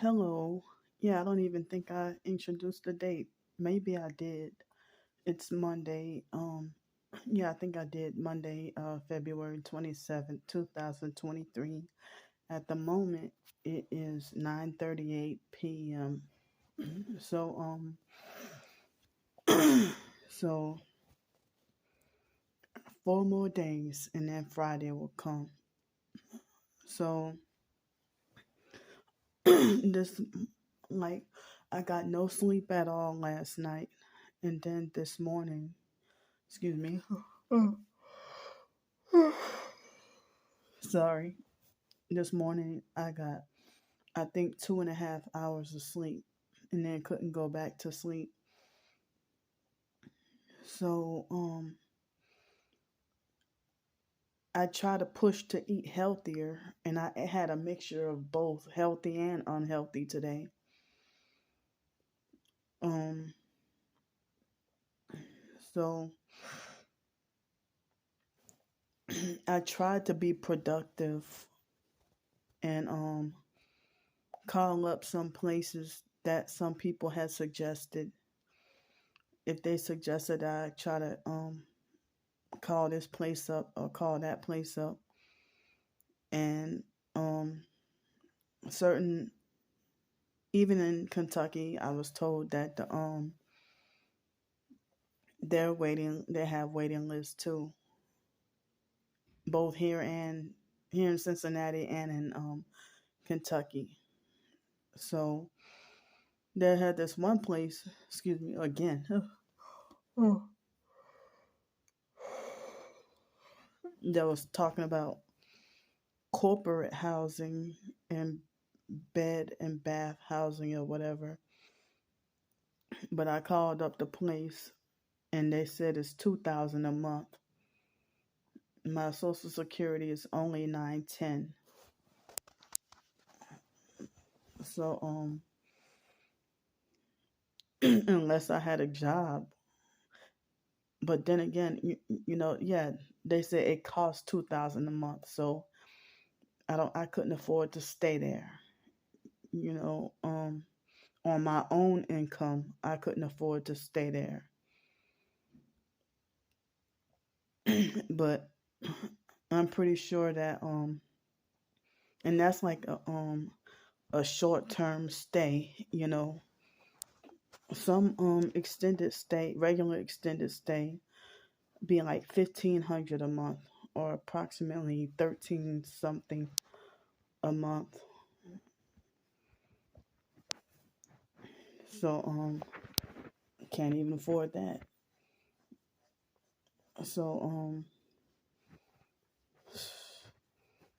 Hello. Yeah, I don't even think I introduced the date. Maybe I did. It's Monday. Yeah, I think I did Monday, February 27th, 2023. At the moment, it is 9:38 p.m. So, so 4 more days and then Friday will come. So, this, like, I got no sleep at all last night. And then this morning, excuse me. Sorry. This morning I got, I think, 2.5 hours of sleep and then couldn't go back to sleep. So, I try to push to eat healthier and I had a mixture of both healthy and unhealthy today. Um, so I tried to be productive and call up some places that some people had suggested. If they suggested I try to call this place up or call that place up, and certain, even in Kentucky, I was told that they have waiting lists too, both here in Cincinnati and in Kentucky. So they had this one place, excuse me again, that was talking about corporate housing and bed and bath housing or whatever. But I called up the place and they said it's 2,000 a month. My social security is only 910. So unless I had a job. But then again, yeah, they say it costs 2,000 a month. So I couldn't afford to stay there. You know, on my own income, I couldn't afford to stay there. But I'm pretty sure that and that's like a short-term stay. Some extended stay, regular extended stay, be like 1,500 a month, or approximately 13 something a month. So can't even afford that. So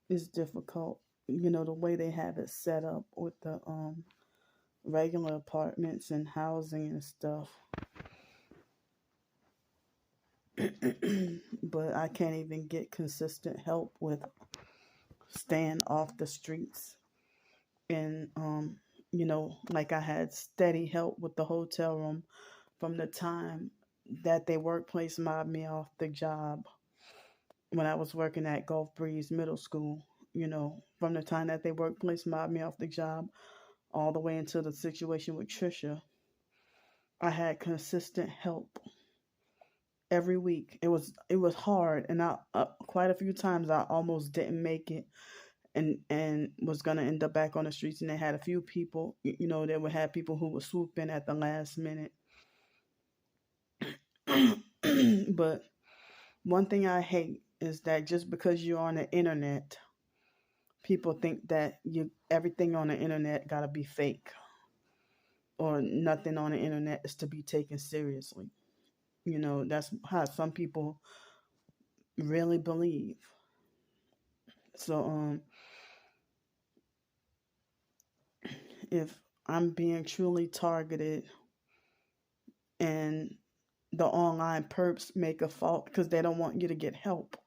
it's difficult. The way they have it set up with the regular apartments and housing and stuff. But I can't even get consistent help with staying off the streets. And like I had steady help with the hotel room from the time that their workplace mobbed me off the job when I was working at Gulf Breeze Middle School. From the time that their workplace mobbed me off the job all the way into the situation with Trisha, I had consistent help every week. It was hard, and I quite a few times I almost didn't make it, and was gonna end up back on the streets. And they had a few people, they would have people who would swoop in at the last minute. But one thing I hate is that just because you're on the internet, people think that you everything on the internet gotta be fake, or nothing on the internet is to be taken seriously. That's how some people really believe. So if I'm being truly targeted and the online perps make a fault because they don't want you to get help,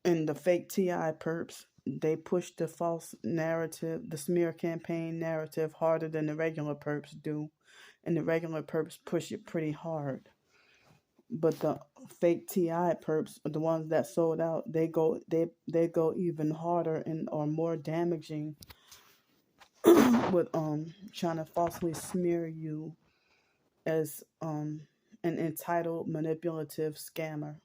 and the fake TI perps, they push the false narrative, the smear campaign narrative, harder than the regular perps do, and the regular perps push it pretty hard. But the fake TI perps, the ones that sold out, they go even harder and are more damaging with trying to falsely smear you as an entitled manipulative scammer.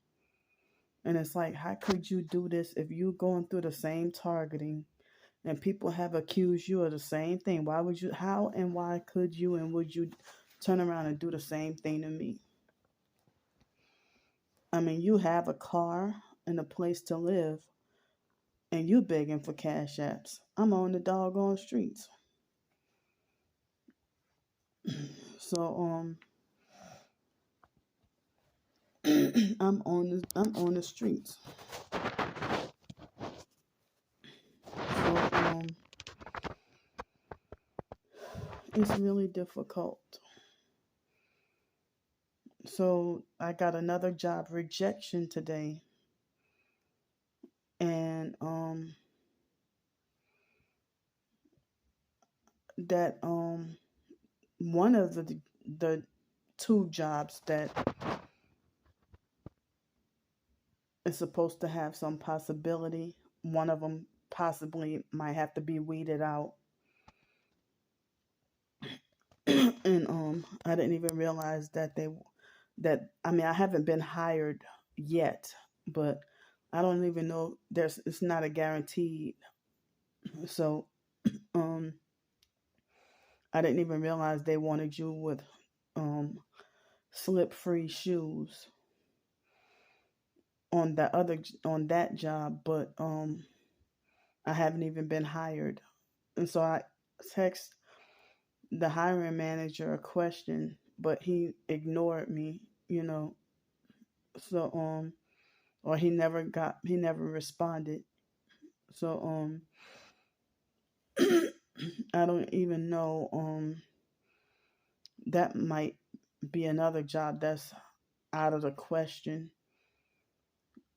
And it's like, how could you do this if you're going through the same targeting and people have accused you of the same thing? Why would you, how and why could you and would you turn around and do the same thing to me? I mean, you have a car and a place to live, and you begging for cash apps. I'm on the doggone streets. So I'm on the streets. So it's really difficult. So I got another job rejection today, and that one of the two jobs that is supposed to have some possibility, one of them possibly might have to be weeded out. And I didn't even realize that I mean, I haven't been hired yet, but I don't even know, it's not a guaranteed. So um I didn't even realize they wanted you with um slip free shoes on that job, but I haven't even been hired. And so I text the hiring manager a question, but he ignored me, you know. So or he never responded. So I don't even know, that might be another job that's out of the question.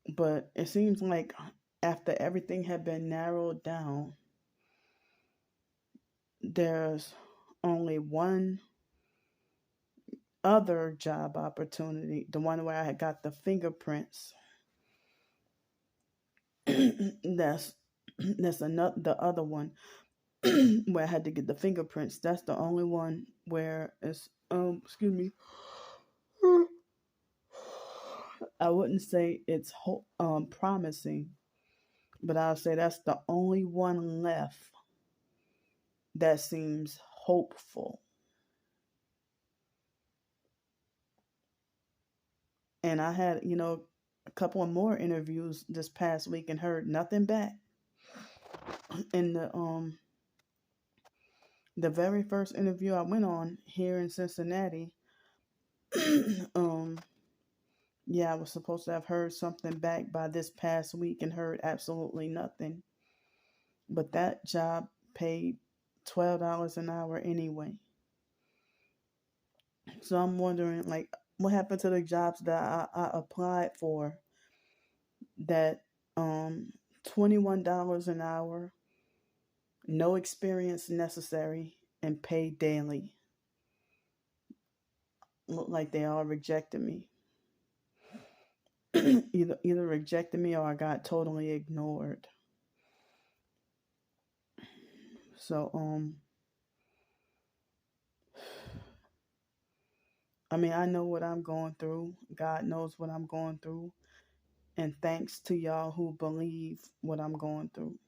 But it seems like after everything had been narrowed down, there's only one other job opportunity, the one where I had got the fingerprints. That's another the other one where I had to get the fingerprints. That's the only one where it's excuse me. I wouldn't say it's promising, but I'll say that's the only one left that seems hopeful. And I had, a couple of more interviews this past week and heard nothing back. In the very first interview I went on here in Cincinnati, um yeah, I was supposed to have heard something back by this past week and heard absolutely nothing. But that job paid $12 an hour anyway. So I'm wondering, like, what happened to the jobs that I applied for that $21 an hour, no experience necessary, and paid daily? Look like they all rejected me. either rejected me or I got totally ignored. So I mean, I know what I'm going through. God knows what I'm going through. And thanks to y'all who believe what I'm going through.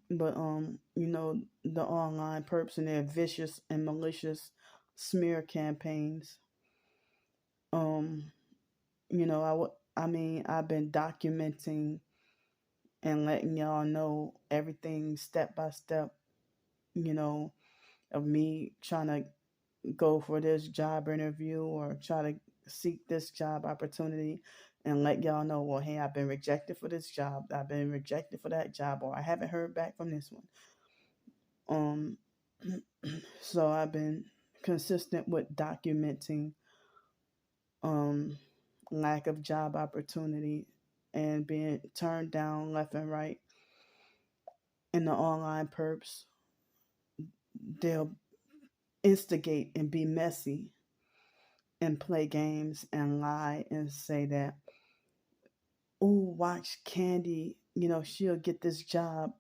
But the online perps and their vicious and malicious smear campaigns. Um, I mean, I've been documenting and letting y'all know everything step by step, you know, of me trying to go for this job interview or try to seek this job opportunity, and let y'all know, well, hey, I've been rejected for this job, I've been rejected for that job, or I haven't heard back from this one. Um, so I've been consistent with documenting um lack of job opportunity and being turned down left and right. In the online perps, they'll instigate and be messy and play games and lie and say that, oh, watch Candy, she'll get this job.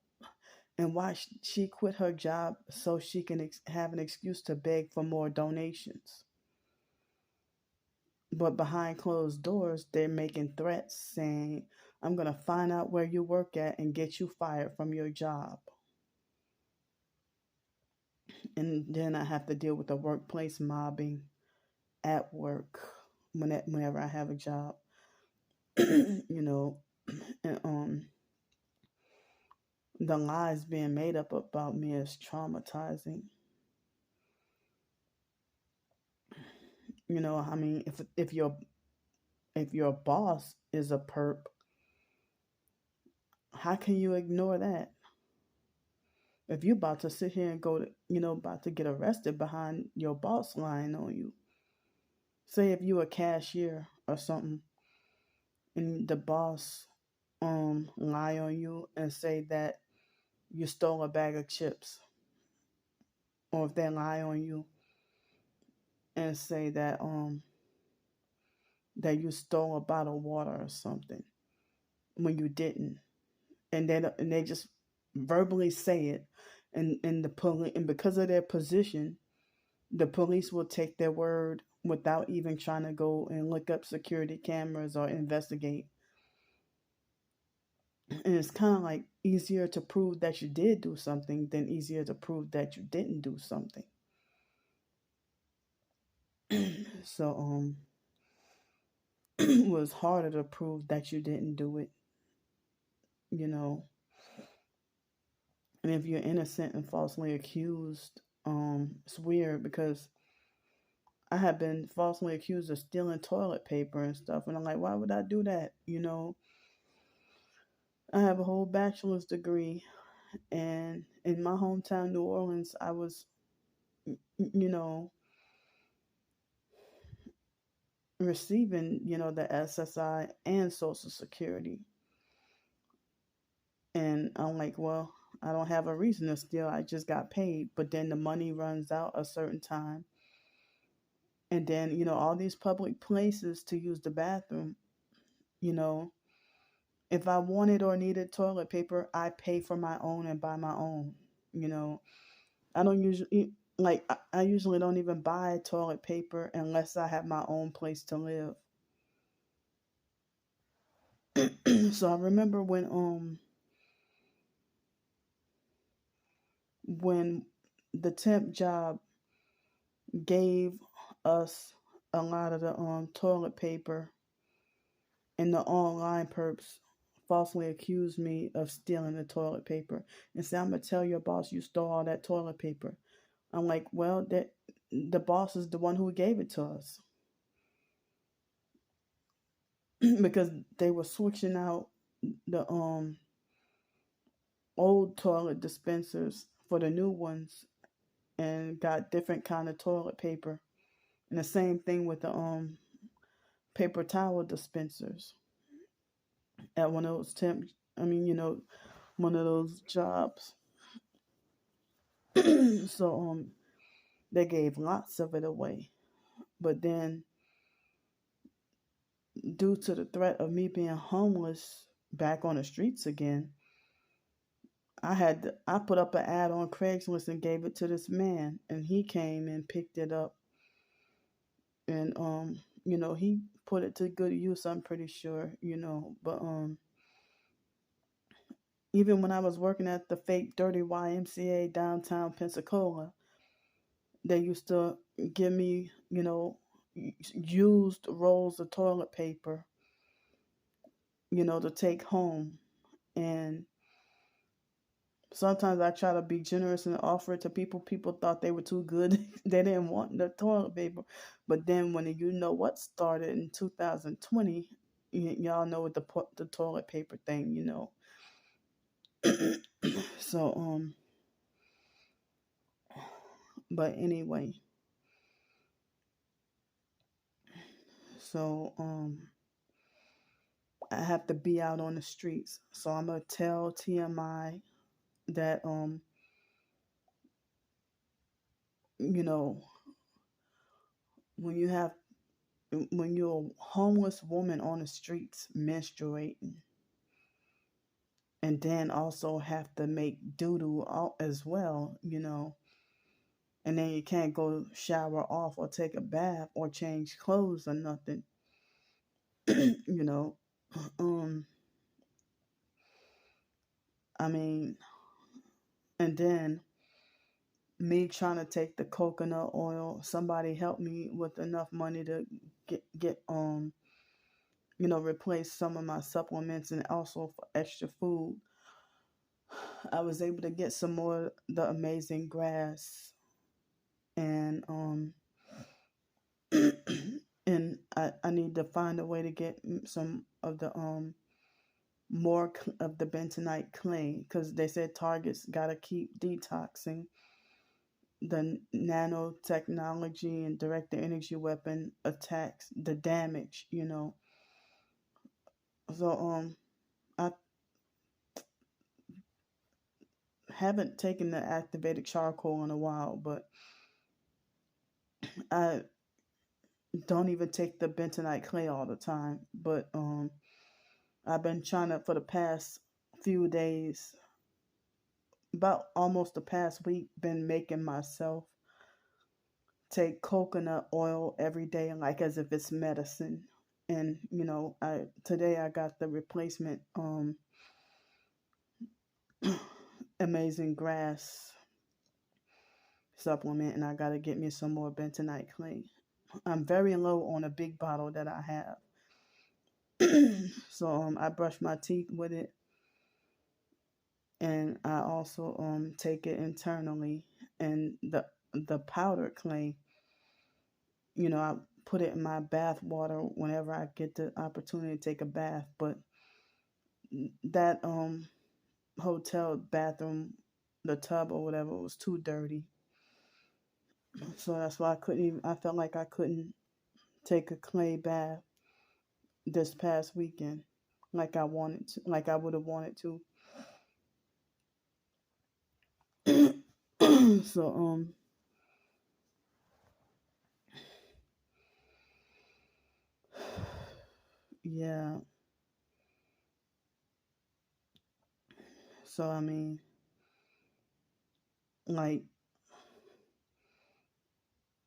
and why she quit her job so she can have an excuse to beg for more donations. But behind closed doors, they're making threats saying, I'm going to find out where you work at and get you fired from your job. And then I have to deal with the workplace mobbing at work whenever I have a job. you know, and the lies being made up about me is traumatizing. I mean, if your boss is a perp, how can you ignore that? If you're about to sit here and about to get arrested behind your boss lying on you. Say if you a cashier or something and the boss lie on you and say that you stole a bag of chips, or if they lie on you and say that you stole a bottle of water or something when you didn't, and they just verbally say it, and the police, and because of their position, the police will take their word without even trying to go and look up security cameras or investigate. And it's kind of like easier to prove that you did do something than easier to prove that you didn't do something. So it was harder to prove that you didn't do it, you know. And if you're innocent and falsely accused, it's weird because I have been falsely accused of stealing toilet paper and stuff, and I'm like, why would I do that? I have a whole bachelor's degree, and in my hometown, New Orleans, I was, you know, receiving, the SSI and Social Security. And I'm like, well, I don't have a reason to steal. I just got paid. But then the money runs out a certain time. And then, all these public places to use the bathroom, you know, if I wanted or needed toilet paper, I pay for my own and buy my own. You know, I don't usually, like, I usually don't even buy toilet paper unless I have my own place to live. So I remember when the temp job gave us a lot of the toilet paper, and the online perps falsely accused me of stealing the toilet paper and said, I'm gonna tell your boss you stole all that toilet paper. I'm like, well, that the boss is the one who gave it to us. Because they were switching out the old toilet dispensers for the new ones and got different kind of toilet paper. And the same thing with the paper towel dispensers at one of those one of those jobs. So they gave lots of it away. But then due to the threat of me being homeless back on the streets again, I put up an ad on Craigslist and gave it to this man, and he came and picked it up, and he put it to good use, I'm pretty sure, but even when I was working at the fake dirty YMCA downtown Pensacola, they used to give me, used rolls of toilet paper, to take home. And sometimes I try to be generous and offer it to people. People thought they were too good. They didn't want the toilet paper. But then when what started in 2020, y'all know with the toilet paper thing, So, but anyway, so, I have to be out on the streets. So I'm gonna tell TMI that, you know, when you have when you're a homeless woman on the streets menstruating and then also have to make doo-doo as well, and then you can't go shower off or take a bath or change clothes or nothing, you know. Um, I mean, and then me trying to take the coconut oil, somebody helped me with enough money to get replace some of my supplements and also for extra food. I was able to get some more the amazing grass and and I need to find a way to get some of the more of the bentonite clay because they said Target's got to keep detoxing the nanotechnology and directed energy weapon attacks the damage. So I haven't taken the activated charcoal in a while, but I don't even take the bentonite clay all the time. But I've been trying to for the past few days, about almost the past week, been making myself take coconut oil every day, like as if it's medicine. And I today I got the replacement amazing grass supplement, and I gotta get me some more bentonite clay. I'm very low on a big bottle that I have. So I brush my teeth with it, and I also take it internally. And the powdered clay, I put it in my bath water whenever I get the opportunity to take a bath. But that hotel bathroom, the tub or whatever, was too dirty. So that's why I felt like I couldn't take a clay bath this past weekend like like I would have wanted to. So yeah. So I mean, like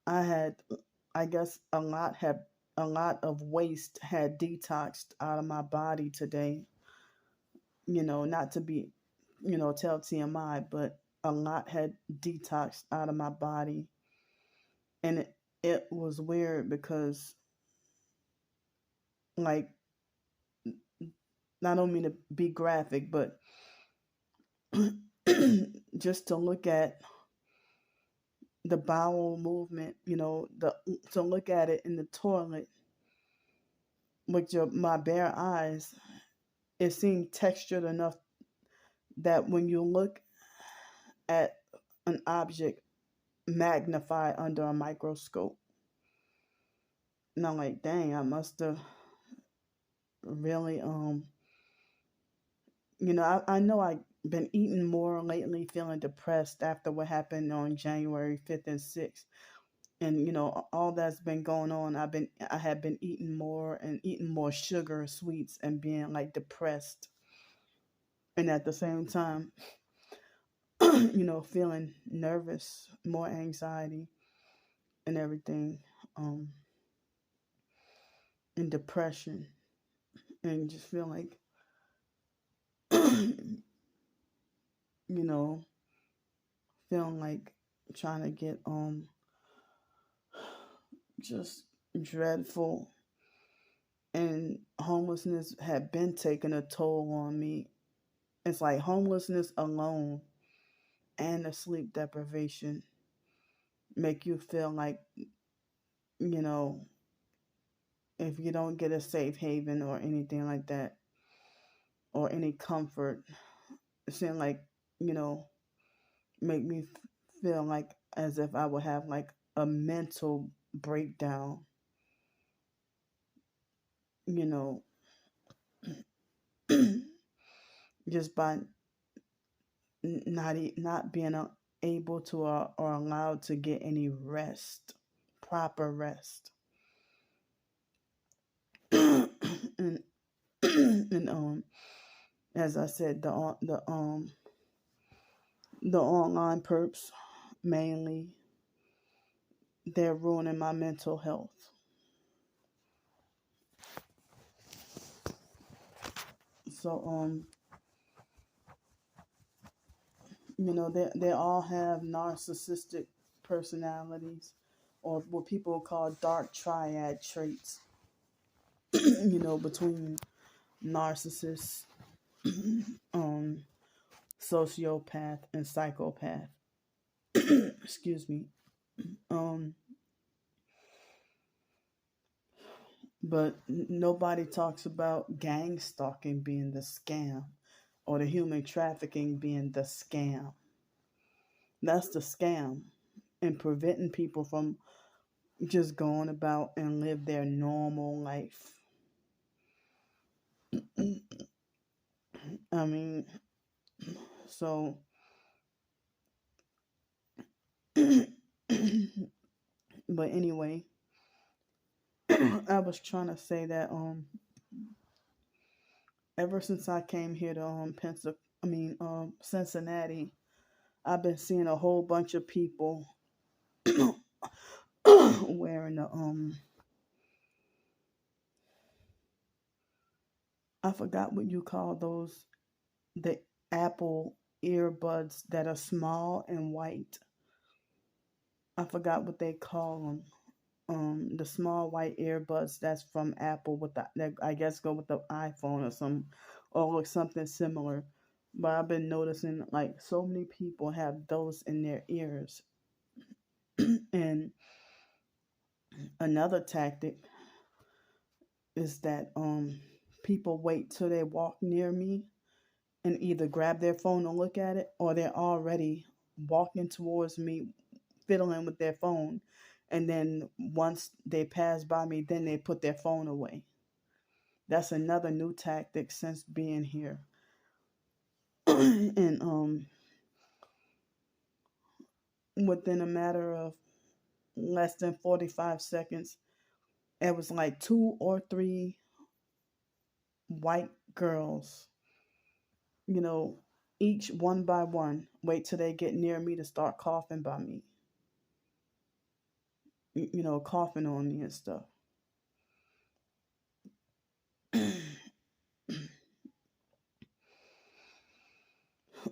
I had I guess a lot of waste had detoxed out of my body today. Not to be, tell TMI, but a lot had detoxed out of my body. And it was weird because, like, I don't mean to be graphic, but just to look at the bowel movement, to look at it in the toilet with my bare eyes, it seemed textured enough that when you look at an object magnify under a microscope, and I'm like, dang, I must have really I know I've been eating more lately, feeling depressed after what happened on January 5th and 6th. And all that's been going on, I have been eating more sugar, sweets, and being like depressed. And at the same time, feeling nervous, more anxiety and everything, and depression, and just feel like, you know, feeling like trying to get just dreadful. And homelessness had been taking a toll on me. It's like homelessness alone and the sleep deprivation make you feel like, you know, if you don't get a safe haven or anything like that, or any comfort, it seemed like, you know, make me feel like as if I would have like a mental breakdown, you know, just by not being able to or allowed to get any rest, proper rest. and and As I said, the online perps mainly, they're ruining my mental health. So they all have narcissistic personalities, or what people call dark triad traits. Between narcissists, um, sociopath, and psychopath. Excuse me. Um, but nobody talks about gang stalking being the scam, or the human trafficking being the scam. That's the scam, and preventing people from just going about and live their normal life. I mean, so but anyway, I was trying to say that ever since I came here to Cincinnati, I've been seeing a whole bunch of people wearing the I forgot what you call those, the Apple earbuds that are small and white. I forgot what they call them. The small white earbuds that's from Apple with that I guess go with the iPhone or something similar. But I've been noticing like so many people have those in their ears. And another tactic is that people wait till they walk near me and either grab their phone and look at it, or they're already walking towards me fiddling with their phone, and then once they pass by me, then they put their phone away. That's another new tactic since being here. And within a matter of less than 45 seconds, it was like two or three white girls, you know, each one by one, wait till they get near me to start coughing by me, coughing on me and stuff.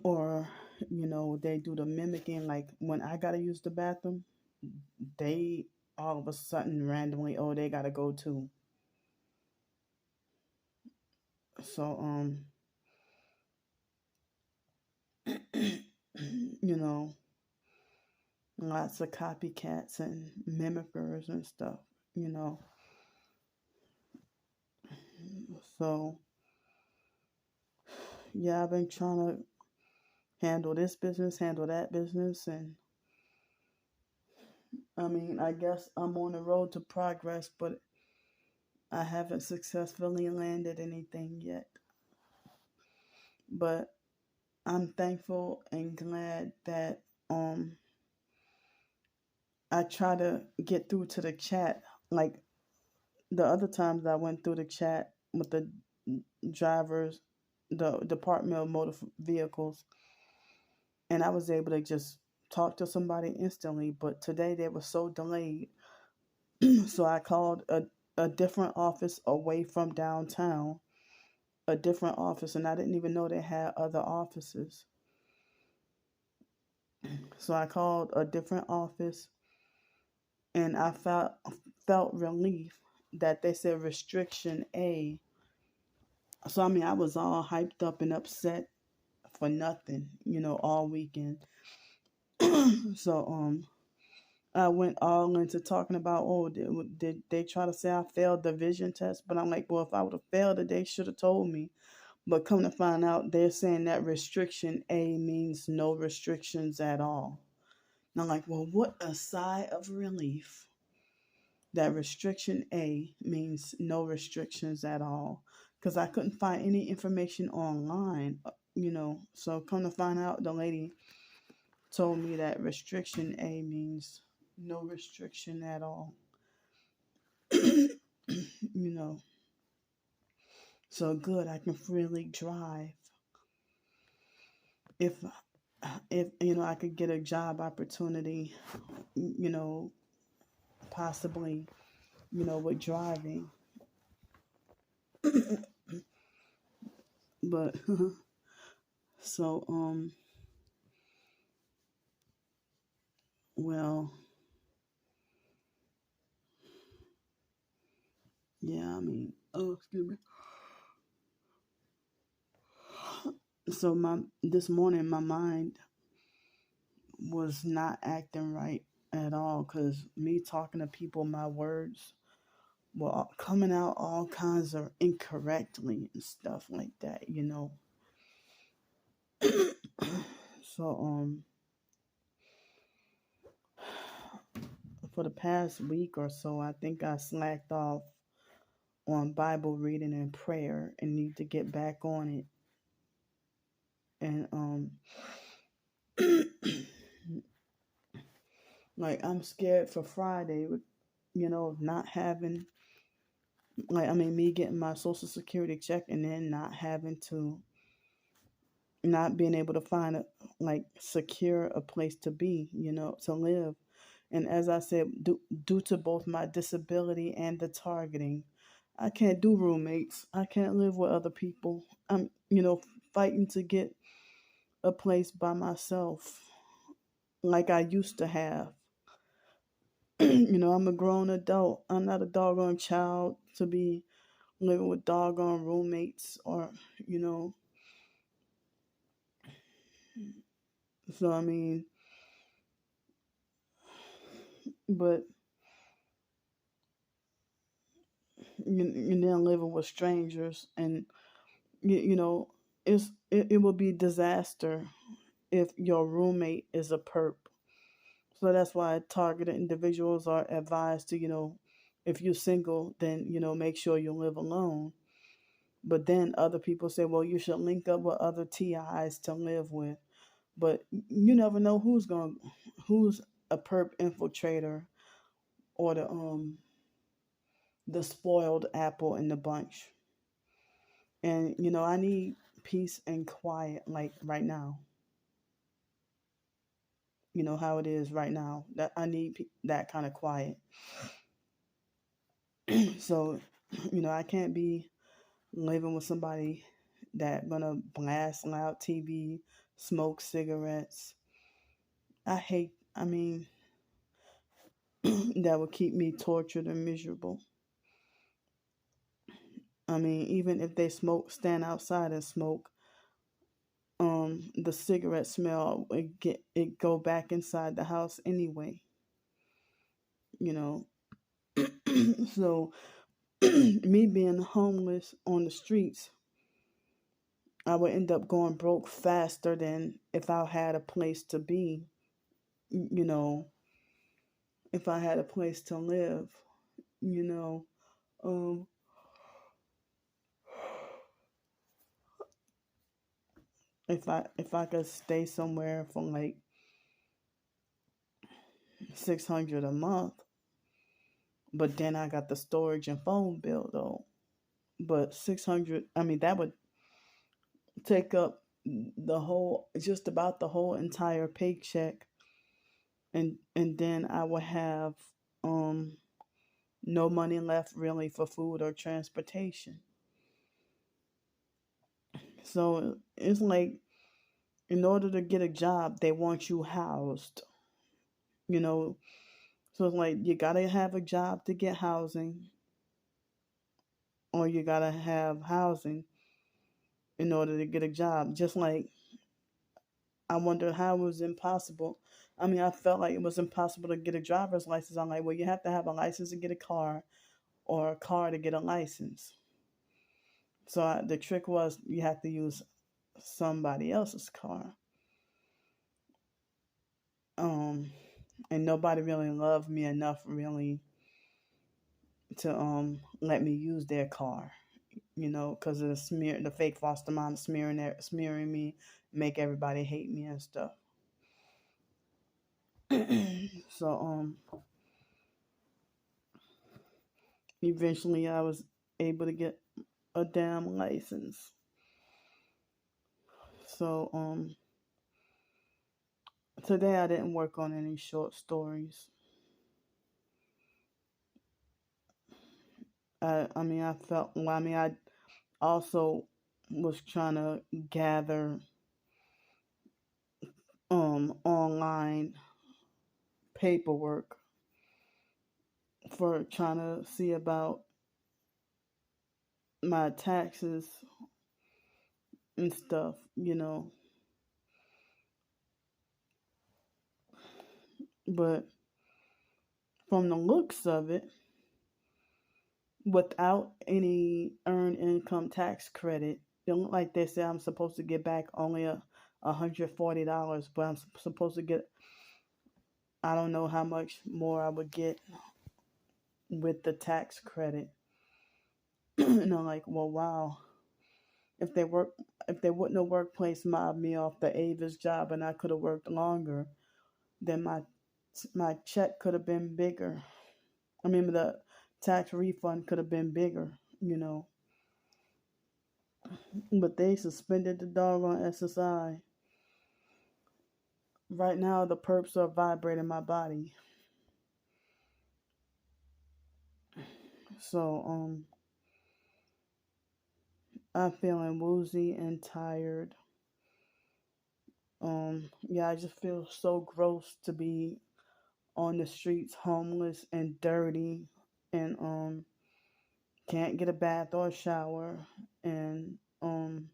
Or, they do the mimicking, like when I gotta use the bathroom, they all of a sudden randomly, oh, they gotta go too. So, you know, lots of copycats and mimickers and stuff, you know. So, yeah, I've been trying to handle this business, handle that business, and I guess I'm on the road to progress, but I haven't successfully landed anything yet. But I'm thankful and glad that I try to get through to the chat. Like the other times I went through the chat with the drivers, the Department of Motor Vehicles, and I was able to just talk to somebody instantly. But today they were so delayed, so I called a different office away from downtown, a different office, and I didn't even know they had other offices. So I called a different office, and I felt relief that they said restriction A. So I was all hyped up and upset for nothing, all weekend. So I went all into talking about, oh, did they try to say I failed the vision test? But I'm like, well, if I would have failed it, they should have told me. But come to find out, they're saying that restriction A means no restrictions at all. And I'm like, well, what a sigh of relief that restriction A means no restrictions at all. Because I couldn't find any information online, So come to find out, the lady told me that restriction A means no restriction at all. you know. So good, I can freely drive. if if I could get a job opportunity, you know, possibly, with driving, but so well, yeah, I mean, oh, excuse me. So this morning my mind was not acting right at all, because me talking to people, my words were coming out all kinds of incorrectly and stuff like that, So for the past week or so, I think I slacked off on Bible reading and prayer and need to get back on it. And like, I'm scared for Friday with not having, like, I mean, me getting my Social Security check and then not being able to find secure a place to be, to live. And as I said, due to both my disability and the targeting, I can't do roommates. I can't live with other people. I'm, fighting to get a place by myself like I used to have. I'm a grown adult. I'm not a doggone child to be living with doggone roommates or, you know. So, I mean, but you're then living with strangers, and, you know, it will be disaster if your roommate is a perp. So that's why targeted individuals are advised to, if you're single, then, make sure you live alone. But then other people say, well, you should link up with other TIs to live with. But you never know who's a perp infiltrator or the spoiled apple in the bunch. And I need peace and quiet, like right now. You know how it is right now. That I need that kind of quiet. So, I can't be living with somebody that gonna blast loud TV, smoke cigarettes. I mean, that would keep me tortured and miserable. I mean, even if they stand outside and smoke, the cigarette smell it go back inside the house anyway. You know, so me being homeless on the streets, I would end up going broke faster than if I had a place to be. You know, if I had a place to live. You know, um, if I could stay somewhere for like 600 a month, but then I got the storage and phone bill though. But 600, I mean, that would take up just about the whole entire paycheck, and then I would have um no money left really for food or transportation. So it's like, in order to get a job, they want you housed, you know. So it's like, you gotta have a job to get housing, or you gotta have housing in order to get a job. Just like, I wondered how it was impossible. I mean, I felt like it was impossible to get a driver's license. I'm like, well, you have to have a license to get a car, or a car to get a license. So the trick was, you have to use somebody else's car. Um, and nobody really loved me enough, really, to let me use their car. Because of the fake foster mom smearing me, make everybody hate me and stuff. So eventually I was able to get a damn license. So Today I didn't work on any short stories. I also was trying to gather online paperwork for trying to see about my taxes and stuff. But from the looks of it, without any earned income tax credit, it look like they say I'm supposed to get back only $140, but I'm supposed to get, I don't know how much more I would get with the tax credit. And I'm like, well, wow. If they work, if they wouldn't have workplace mobbed me off the Avis job and I could have worked longer, then my check could have been bigger. I mean, the tax refund could have been bigger. But they suspended the doggone SSI. Right now, the perps are vibrating my body. So, I'm feeling woozy and tired. Yeah, I just feel so gross to be on the streets, homeless and dirty, and can't get a bath or a shower, and and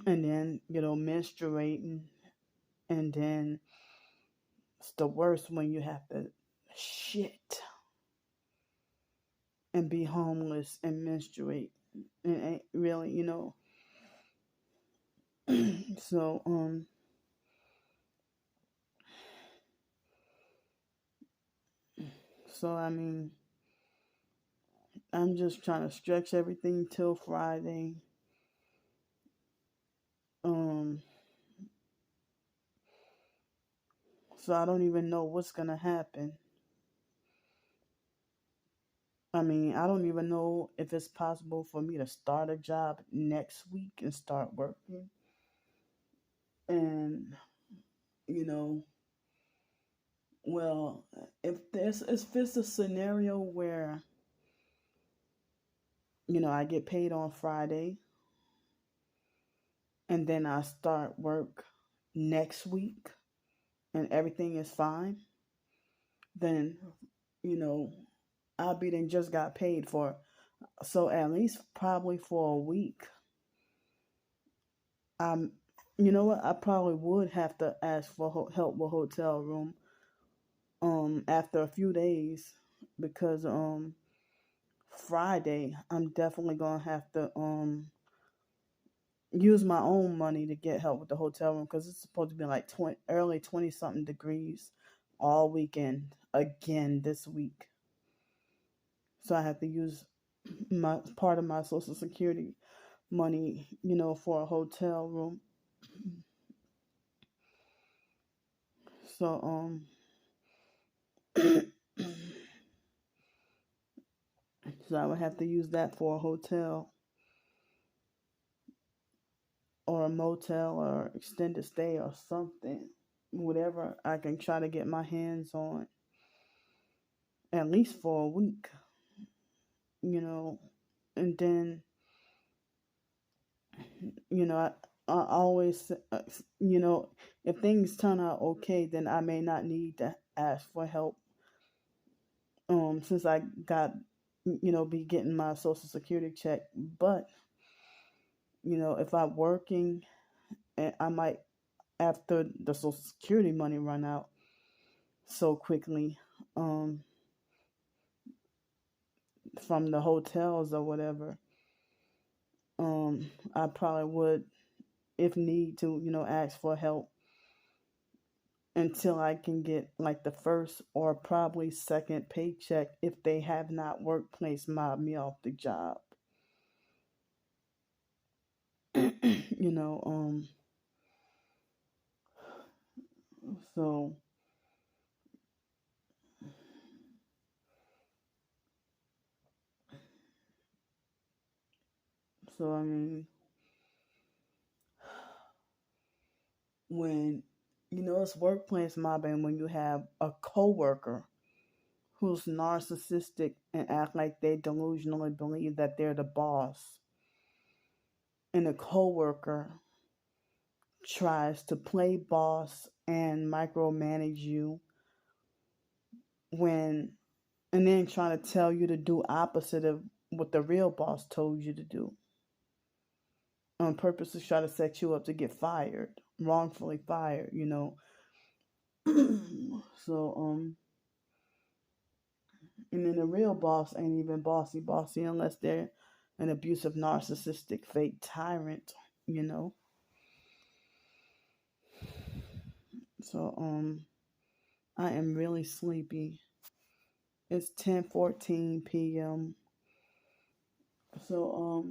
then menstruating, and then it's the worst when you have to shit and be homeless and menstruate, and ain't really. So I mean, I'm just trying to stretch everything till Friday. Um, so I don't even know what's gonna happen. I mean, I don't even know if it's possible for me to start a job next week and start working. And, you know, well, if it's a scenario where, I get paid on Friday and then I start work next week and everything is fine, then, you know, I'll be then just got paid for, so at least probably for a week. I'm, you know what? I probably would have to ask for help with hotel room after a few days, because Friday I'm definitely gonna have to use my own money to get help with the hotel room, because it's supposed to be like 20 something degrees all weekend again this week. So I have to use my part of my social security money, for a hotel room. So so I would have to use that for a hotel or a motel or extended stay or something. Whatever I can try to get my hands on, at least for a week, you know. And then, I always, if things turn out okay, then I may not need to ask for help. Since I got, be getting my social security check. But, if I'm working, and I might, after the social security money run out so quickly, from the hotels or whatever, I probably would, if need to, ask for help until I can get like the first or probably second paycheck if they have not workplace mobbed me off the job. you know, um, so I mean, when, it's workplace mobbing when you have a coworker who's narcissistic and act like they delusionally believe that they're the boss, and a coworker tries to play boss and micromanage you when and then trying to tell you to do opposite of what the real boss told you to do on purpose to try to set you up to get fired, wrongfully fired. So and then the real boss ain't even bossy unless they're an abusive narcissistic fake tyrant, you know. So I am really sleepy. It's 10:14 p.m. So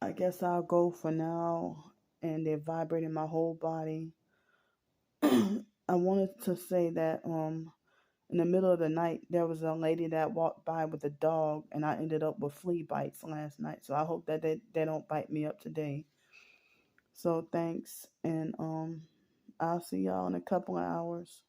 I guess I'll go for now, and they're vibrating my whole body. I wanted to say that in the middle of the night there was a lady that walked by with a dog, and I ended up with flea bites last night. So I hope that they don't bite me up today. So thanks, and I'll see y'all in a couple of hours.